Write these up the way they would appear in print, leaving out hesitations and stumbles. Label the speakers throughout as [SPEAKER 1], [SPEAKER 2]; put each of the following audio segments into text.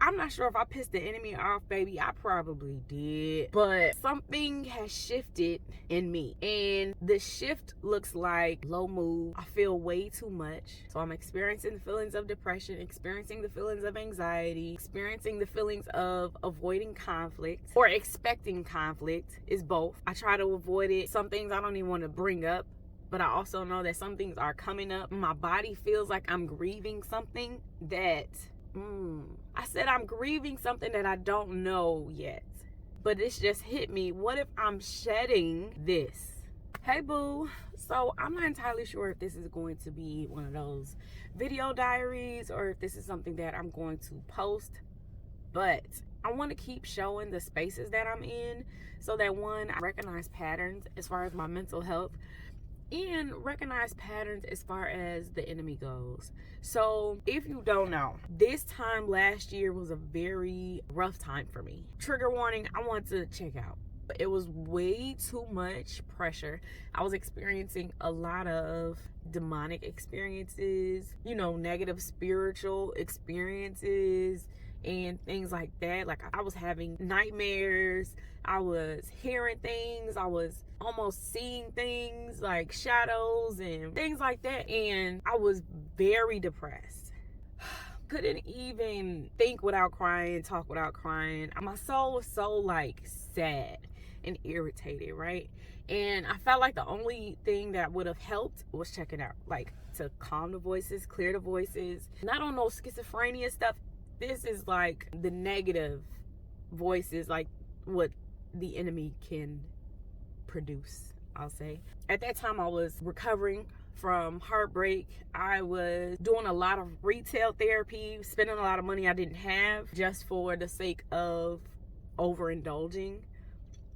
[SPEAKER 1] I'm not sure if I pissed the enemy off, baby. I probably did. But something has shifted in me. And the shift looks like low mood. I feel way too much. So I'm experiencing the feelings of depression, experiencing the feelings of anxiety, experiencing the feelings of avoiding conflict or expecting conflict. Is both. I try to avoid it. Some things I don't even want to bring up, but I also know that some things are coming up. My body feels like I'm grieving something that, I said I'm grieving something that I don't know yet. But it's just hit me. What if I'm shedding this? Hey boo. So I'm not entirely sure if this is going to be one of those video diaries or if this is something that I'm going to post. But I want to keep showing the spaces that I'm in so that, one, I recognize patterns as far as my mental health and recognize patterns as far as the enemy goes. So if you don't know, this time last year was a very rough time for me. Trigger warning, I want to check out. It was way too much pressure. I was experiencing a lot of demonic experiences, negative spiritual experiences and things like that. Like, I was having nightmares. I was hearing things. I was almost seeing things like shadows and things like that. And I was very depressed. Couldn't even think without crying, talk without crying. My soul was so sad and irritated, right? And I felt like the only thing that would have helped was checking out, to calm the voices, clear the voices. Not on no schizophrenia stuff. This is like the negative voices, like what the enemy can produce, I'll say. At that time, I was recovering from heartbreak. I was doing a lot of retail therapy, spending a lot of money I didn't have just for the sake of overindulging.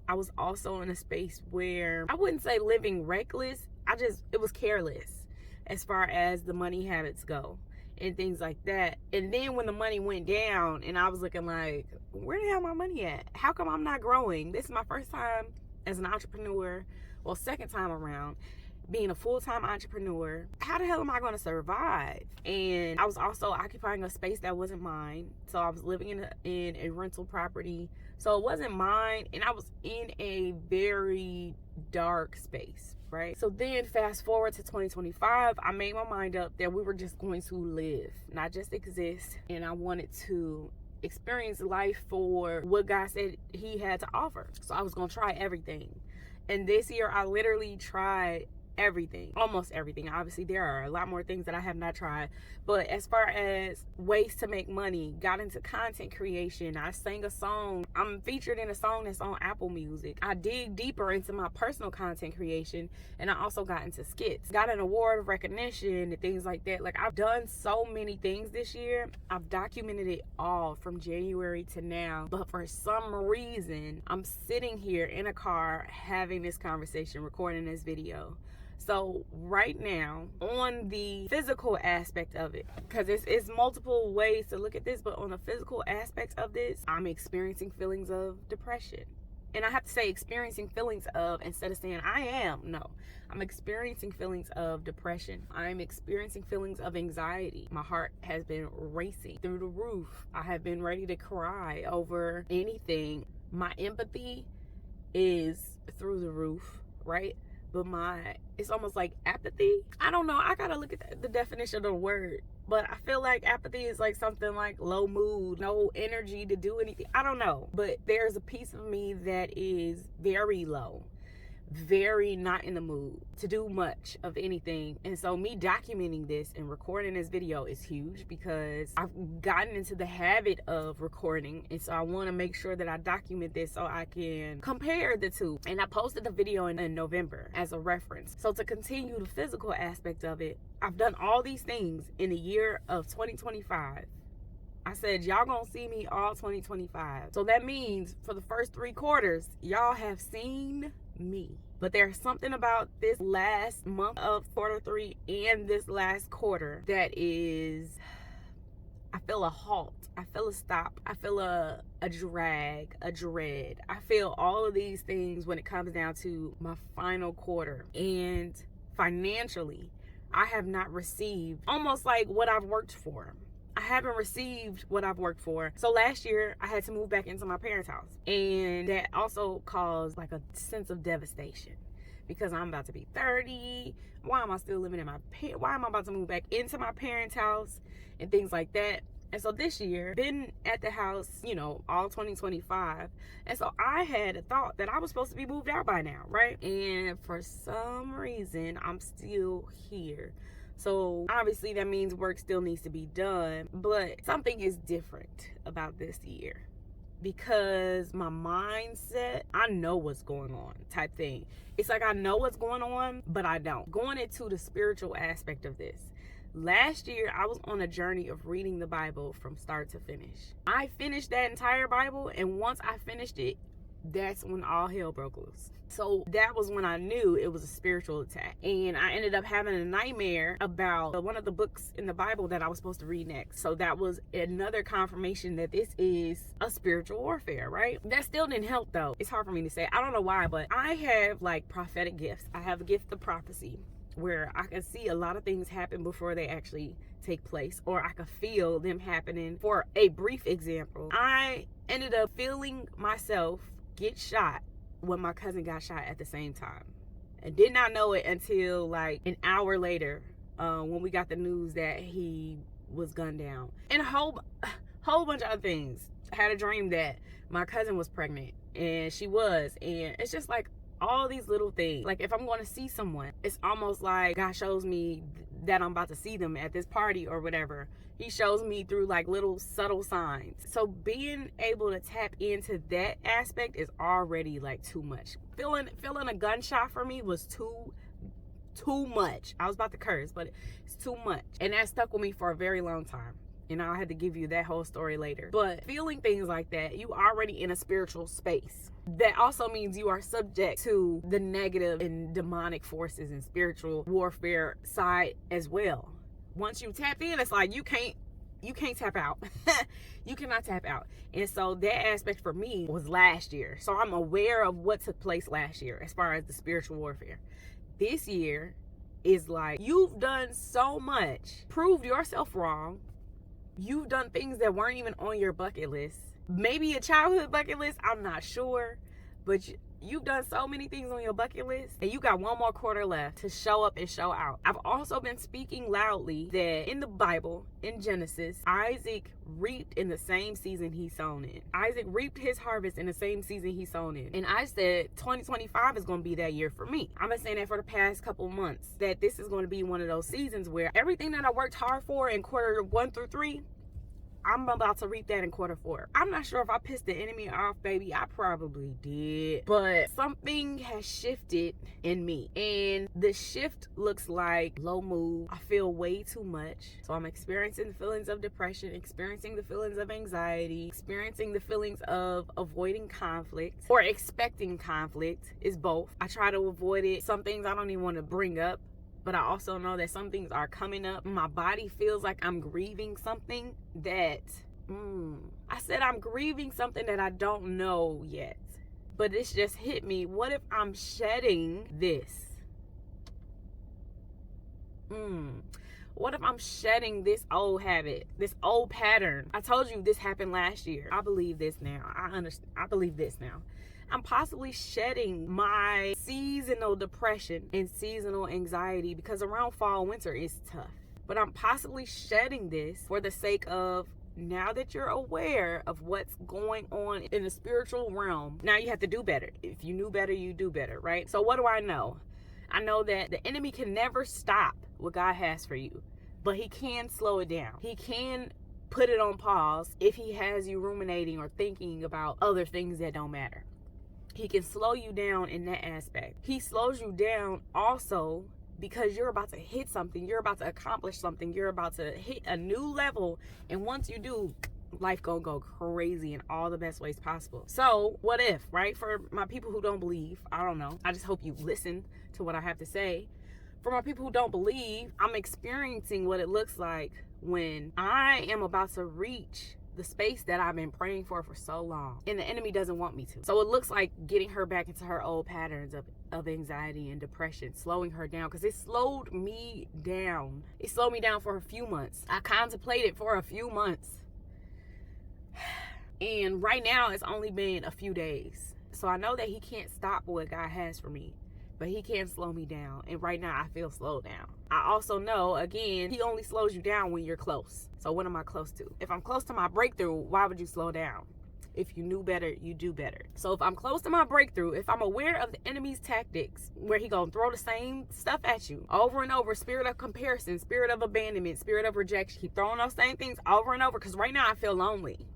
[SPEAKER 1] I was also in a space where I wouldn't say living reckless. It was careless as far as the money habits go and things like that. And then when the money went down and I was looking like, where the hell my money at? How come I'm not growing? This is my first time as an entrepreneur, well, second time around being a full-time entrepreneur. How the hell am I going to survive? And I was also occupying a space that wasn't mine. So I was living in a rental property. So it wasn't mine, and I was in a very dark space, right? So then fast forward to 2025, I made my mind up that we were just going to live, not just exist. And I wanted to experience life for what God said he had to offer. So I was going to try everything. And this year I literally tried everything, almost everything. Obviously there are a lot more things that I have not tried, but as far as ways to make money, got into content creation. I sang a song. I'm featured in a song that's on Apple Music. I dig deeper into my personal content creation, and I also got into skits, got an award of recognition and things like that. Like, I've done so many things this year. I've documented it all from January to now, but for some reason I'm sitting here in a car having this conversation, recording this video. So right now, on the physical aspect of it, because it's multiple ways to look at this, but on the physical aspect of this, I'm experiencing feelings of depression. And I have to say experiencing feelings of, instead of saying I am, no. I'm experiencing feelings of depression. I'm experiencing feelings of anxiety. My heart has been racing through the roof. I have been ready to cry over anything. My empathy is through the roof, right? But it's almost like apathy. I don't know. I gotta look at the definition of the word. But I feel like apathy is like something like low mood, no energy to do anything. I don't know. But there's a piece of me that is very low, very not in the mood to do much of anything. And so me documenting this and recording this video is huge because I've gotten into the habit of recording, and so I want to make sure that I document this so I can compare the two. And I posted the video in November as a reference. So to continue the physical aspect of it, I've done all these things in the year of 2025. I said, y'all gonna see me all 2025. So that means for the first 3 quarters, y'all have seen me. But there's something about this last month of Q3 and this last quarter that is, I feel a halt. I feel a stop. I feel a drag, a dread. I feel all of these things when it comes down to my final quarter. And financially, I have not received almost like what I've worked for. I haven't received what I've worked for. So last year I had to move back into my parents' house, and that also caused like a sense of devastation because I'm about to be 30. Why am I still living in why am I about to move back into my parents' house and things like that? And so this year, been at the house, all 2025. And so I had a thought that I was supposed to be moved out by now, right? And for some reason, I'm still here. So obviously that means work still needs to be done, but something is different about this year because my mindset, I know what's going on type thing. It's like I know what's going on, but I don't. Going into the spiritual aspect of this. Last year, I was on a journey of reading the Bible from start to finish. I finished that entire Bible, and once I finished it, that's when all hell broke loose. So that was when I knew it was a spiritual attack. And I ended up having a nightmare about one of the books in the Bible that I was supposed to read next. So that was another confirmation that this is a spiritual warfare, right? That still didn't help though. It's hard for me to say. I don't know why, but I have like prophetic gifts. I have a gift of prophecy, where I can see a lot of things happen before they actually take place, or I could feel them happening. For a brief example, I ended up feeling myself get shot when my cousin got shot at the same time, and did not know it until like an hour later, when we got the news that he was gunned down, and a whole bunch of other things. I had a dream that my cousin was pregnant, and she was, and it's just like all these little things. Like if I'm going to see someone, it's almost like God shows me that I'm about to see them at this party or whatever. He shows me through like little subtle signs. So being able to tap into that aspect is already like too much. Feeling a gunshot for me was too much. I was about to curse, but it's too much. And that stuck with me for a very long time. I had to give you that whole story later. But feeling things like that, you already in a spiritual space. That also means you are subject to the negative and demonic forces and spiritual warfare side as well. Once you tap in, it's like you can't tap out. You cannot tap out. And so that aspect for me was last year. So I'm aware of what took place last year as far as the spiritual warfare. This year is like, you've done so much, proved yourself wrong. You've done things that weren't even on your bucket list. Maybe a childhood bucket list, I'm not sure. But you've done so many things on your bucket list, and you got one more quarter left to show up and show out. I've also been speaking loudly that in the Bible, in Genesis, Isaac reaped in the same season he sown in. Isaac reaped his harvest in the same season he sown in. And I said 2025 is going to be that year for me. I've been saying that for the past couple months, that this is going to be one of those seasons where everything that I worked hard for in quarter 1 through 3, I'm about to reap that in quarter 4. I'm not sure if I pissed the enemy off, baby. I probably did. But something has shifted in me. And the shift looks like low mood. I feel way too much. So I'm experiencing the feelings of depression, experiencing the feelings of anxiety, experiencing the feelings of avoiding conflict or expecting conflict. Is both. I try to avoid it. Some things I don't even want to bring up. But I also know that some things are coming up. My body feels like I'm grieving something that, I said I'm grieving something that I don't know yet. But it's just hit me. What if I'm shedding this? What if I'm shedding this old habit, this old pattern? I told you this happened last year. I believe this now. I believe this now. I'm possibly shedding my seasonal depression and seasonal anxiety because around fall, winter is tough. But I'm possibly shedding this for the sake of, now that you're aware of what's going on in the spiritual realm, now you have to do better. If you knew better, you do better, right? So what do I know? I know that the enemy can never stop what God has for you, but he can slow it down. He can put it on pause if he has you ruminating or thinking about other things that don't matter. He can slow you down in that aspect. He slows you down also because you're about to hit something. You're about to accomplish something. You're about to hit a new level. And once you do, life gonna go crazy in all the best ways possible. So what if, right? For my people who don't believe, I don't know. I just hope you listen to what I have to say. For my people who don't believe, I'm experiencing what it looks like when I am about to reach the space that I've been praying for so long, and the enemy doesn't want me to. So it looks like getting her back into her old patterns of anxiety and depression, slowing her down, because it slowed me down. It slowed me down for a few months. I contemplated for a few months, and right now it's only been a few days. So I know that he can't stop what God has for me, but he can slow me down. And right now I feel slowed down. I also know, again, he only slows you down when you're close. So what am I close to? If I'm close to my breakthrough, why would you slow down? If you knew better, you do better. So if I'm close to my breakthrough, if I'm aware of the enemy's tactics, where he gonna throw the same stuff at you over and over, spirit of comparison, spirit of abandonment, spirit of rejection, keep throwing those same things over and over, because right now I feel lonely.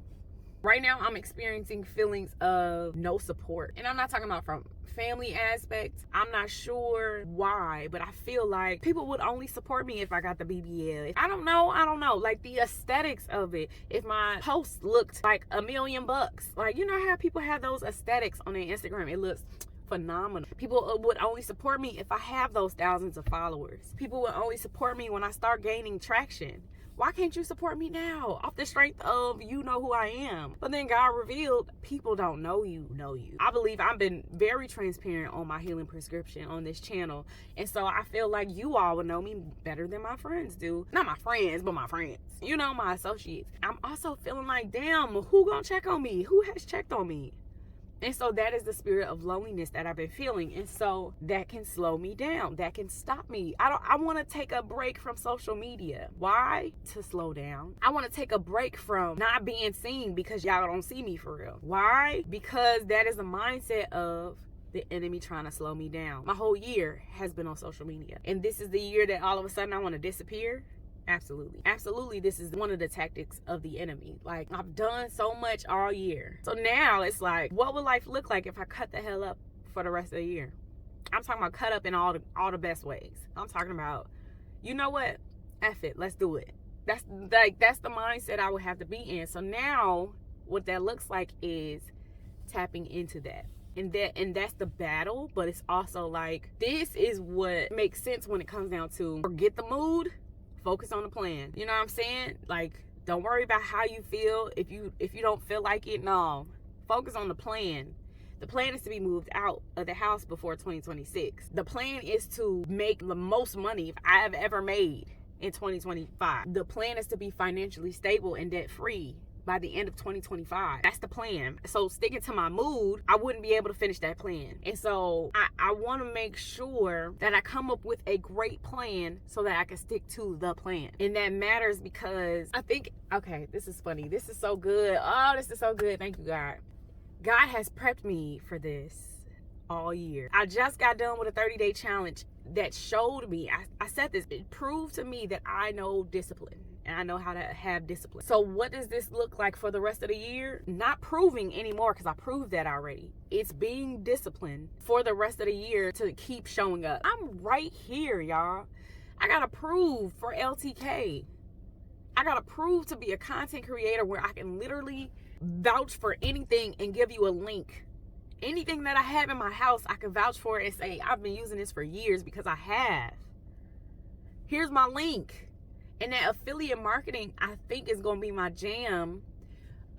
[SPEAKER 1] Right now, I'm experiencing feelings of no support. And I'm not talking about from family aspects. I'm not sure why, but I feel like people would only support me if I got the BBL. I don't know. Like the aesthetics of it. If my post looked like $1 million, like, you know how people have those aesthetics on their Instagram? It looks phenomenal. People would only support me if I have those thousands of followers. People would only support me when I start gaining traction. Why can't you support me now? Off the strength of you know who I am. But then God revealed, people don't know you. I believe I've been very transparent on my healing prescription on this channel. And so I feel like you all would know me better than my friends do. Not my friends, but my friends. You know, my associates. I'm also feeling like, damn, who gonna check on me? Who has checked on me? And so that is the spirit of loneliness that I've been feeling. And so that can slow me down. That can stop me. I want to take a break from social media. Why? To slow down. I want to take a break from not being seen because y'all don't see me for real. Why? Because that is a mindset of the enemy trying to slow me down. My whole year has been on social media. And this is the year that all of a sudden I want to disappear. Absolutely, this is one of the tactics of the enemy. Like, I've done so much all year. So now it's like, what would life look like if I cut the hell up for the rest of the year? I'm talking about cut up in all the best ways. I'm talking about, you know what? F it, let's do it. That's the mindset I would have to be in. So now what that looks like is tapping into that. And that's the battle, but it's also like, this is what makes sense when it comes down to forget the mood. Focus on the plan. You know what I'm saying? Like, don't worry about how you feel if you don't feel like it. No. Focus on the plan. The plan is to be moved out of the house before 2026. The plan is to make the most money I've ever made in 2025. The plan is to be financially stable and debt free by the end of 2025. That's the plan. So sticking to my mood, I wouldn't be able to finish that plan. And so I want to make sure that I come up with a great plan so that I can stick to the plan. And that matters because I think, okay, this is funny. This is so good. Oh, this is so good. Thank you, God. God has prepped me for this all year. I just got done with a 30-day challenge that showed me, I said this, it proved to me that I know discipline. And I know how to have discipline. So what does this look like for the rest of the year? Not proving anymore, because I proved that already. It's being disciplined for the rest of the year to keep showing up. I'm right here, y'all. I gotta prove for LTK. I gotta prove to be a content creator where I can literally vouch for anything and give you a link. Anything that I have in my house, I can vouch for it and say, I've been using this for years because I have. Here's my link. And that affiliate marketing, I think, is going to be my jam.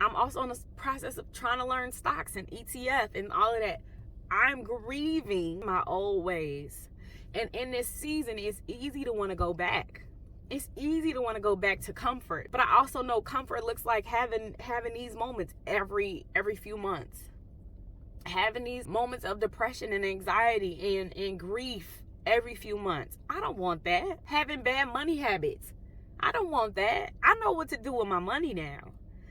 [SPEAKER 1] I'm also in the process of trying to learn stocks and ETF and all of that. I'm grieving my old ways. And in this season, it's easy to want to go back. It's easy to want to go back to comfort. But I also know comfort looks like having these moments every few months. Having these moments of depression and anxiety and grief every few months. I don't want that. Having bad money habits. I don't want that. I know what to do with my money now.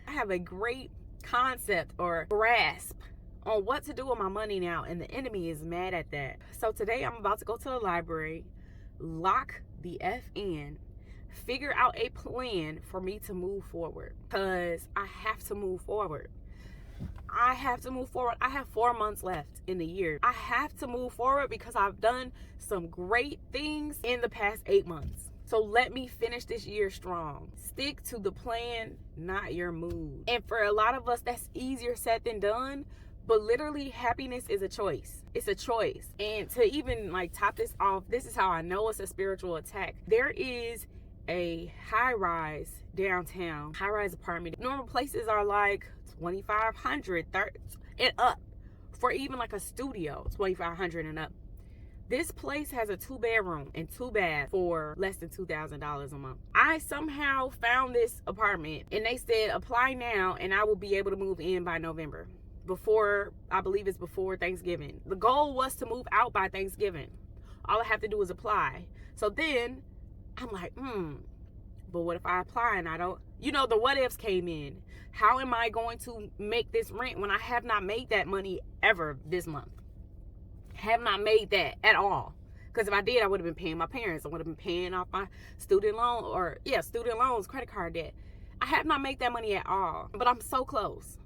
[SPEAKER 1] I have a great concept or grasp on what to do with my money now, and the enemy is mad at that. So today I'm about to go to the library, lock the F in, figure out a plan for me to move forward, because I have to move forward. I have to move forward. I have 4 months left in the year. I have to move forward because I've done some great things in the past 8 months. So let me finish this year strong. Stick to the plan, not your mood. And for a lot of us, that's easier said than done. But literally, happiness is a choice. It's a choice. And to even like top this off, this is how I know it's a spiritual attack. There is a high-rise downtown, high-rise apartment. Normal places are like 2,500 and up. For even like a studio, 2,500 and up. This place has a 2-bedroom and 2 baths for less than $2,000 a month. I somehow found this apartment and they said apply now and I will be able to move in by November. I believe it's before Thanksgiving. The goal was to move out by Thanksgiving. All I have to do is apply. So then I'm like, but what if I apply and I don't, the what ifs came in. How am I going to make this rent when I have not made that money ever this month? Have not made that at all. Because if I did, I would have been paying my parents. I would have been paying off my student loans, credit card debt. I have not made that money at all. But I'm so close.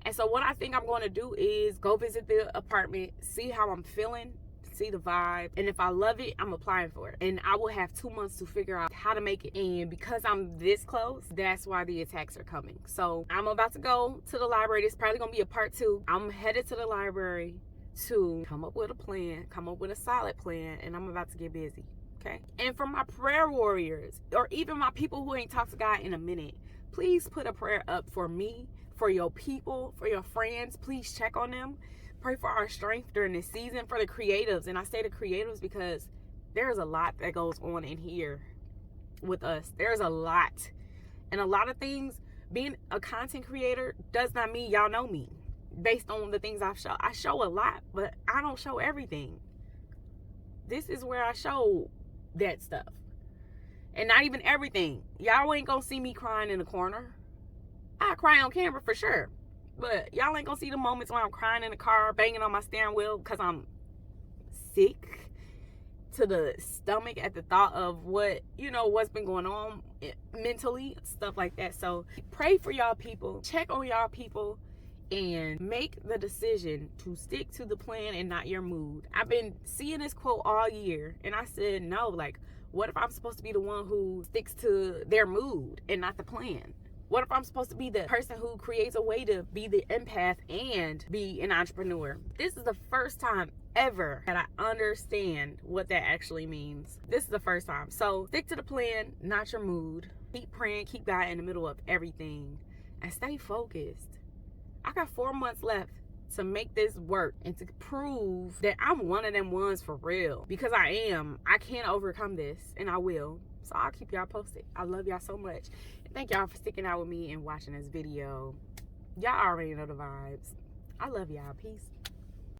[SPEAKER 1] And so what I think I'm going to do is go visit the apartment, see how I'm feeling, see the vibe, and if I love it, I'm applying for it. And I will have 2 months to figure out how to make it. And because I'm this close, that's why the attacks are coming. So I'm about to go to the library. This is probably gonna be a part 2. I'm headed to the library to come up with a plan, come up with a solid plan, and I'm about to get busy. Okay. And for my prayer warriors, or even my people who ain't talked to God in a minute, please put a prayer up for me, for your people, for your friends. Please check on them. Pray for our strength during this season, for the creatives. And I say the creatives because there's a lot that goes on in here with us. There's a lot. And a lot of things, being a content creator does not mean y'all know me. Based on the things I've shown. I show a lot, but I don't show everything. This is where I show that stuff. And not even everything. Y'all ain't gonna see me crying in the corner. I cry on camera for sure. But y'all ain't gonna see the moments when I'm crying in the car, banging on my steering wheel because I'm sick to the stomach at the thought of what's been going on mentally, stuff like that. So pray for y'all people, check on y'all people, and make the decision to stick to the plan and not your mood. I've been seeing this quote all year, and I said, no, like, what if I'm supposed to be the one who sticks to their mood and not the plan? What if I'm supposed to be the person who creates a way to be the empath and be an entrepreneur? This is the first time ever that I understand what that actually means. This is the first time. So stick to the plan, not your mood. Keep praying, keep God in the middle of everything, and stay focused. I got 4 months left to make this work and to prove that I'm one of them ones for real. Because I am. I can overcome this, and I will. So I'll keep y'all posted. I love y'all so much. And thank y'all for sticking out with me and watching this video. Y'all already know the vibes. I love y'all. Peace.